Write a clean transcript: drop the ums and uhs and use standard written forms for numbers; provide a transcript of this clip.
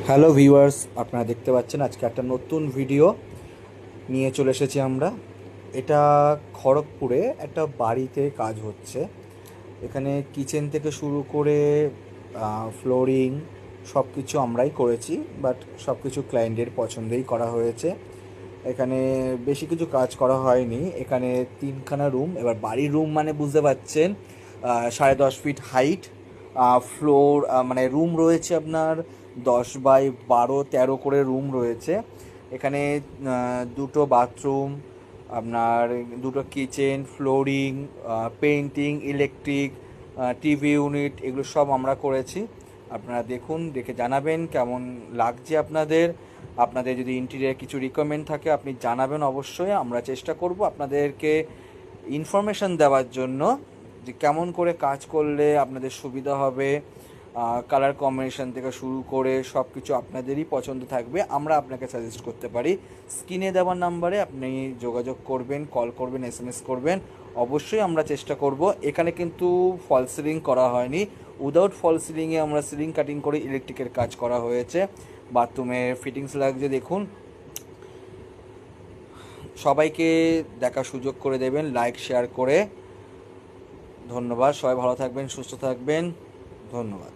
Hello viewers, আপনারা দেখতে পাচ্ছেন আজকে একটা নতুন ভিডিও নিয়ে চলে এসেছি আমরা। এটা খড়গপুরে একটা বাড়িতে কাজ হচ্ছে। এখানে কিচেন থেকে শুরু করে ফ্লোরিং সব কিছু আমরাই করেছি, বাট সব কিছু ক্লায়েন্টের পছন্দেই করা হয়েছে। এখানে বেশি কিছু কাজ করা হয়নি। এখানে তিনখানা রুম, এবার বাড়ির রুম মানে বুঝতে পারছেন, 10.5 ফিট হাইট, ফ্লোর মানে রুম রয়েছে আপনার 10 বাই 12 13 করে রুম রয়েছে। এখানে দুটো বাথরুম, আপনার দুটো kitchen, flooring, painting, electric, TV unit, এগুলো সব আমরা করেছি। আপনারা দেখুন, দেখে জানাবেন কেমন লাগছে আপনাদের। আপনাদের যদি ইন্টেরিয়ার কিছু রিকমেন্ড থাকে আপনি জানাবেন অবশ্যই। আমরা চেষ্টা করব আপনাদেরকে ইনফরমেশন দেওয়ার জন্য যে কেমন করে কাজ করলে আপনাদের সুবিধা হবে। কালার কম্বিনেশন থেকে শুরু করে সব কিছু আপনাদেরই পছন্দ থাকবে, আমরা আপনাকে সাজেস্ট করতে পারি। স্ক্রিনে দেওয়ার নাম্বারে আপনি যোগাযোগ করবেন, কল করবেন, এসএমএস করবেন, অবশ্যই আমরা চেষ্টা করব। এখানে কিন্তু ফল সিলিং করা হয়নি, উইদাউট ফল সিলিংয়ে আমরা সিলিং কাটিং করে ইলেকট্রিকের কাজ করা হয়েছে। বাথরুমের ফিটিংস লাগছে দেখুন। সবাইকে দেখার সুযোগ করে দেবেন, লাইক শেয়ার করে। ধন্যবাদ, সবাই ভালো থাকবেন, সুস্থ থাকবেন। ধন্যবাদ।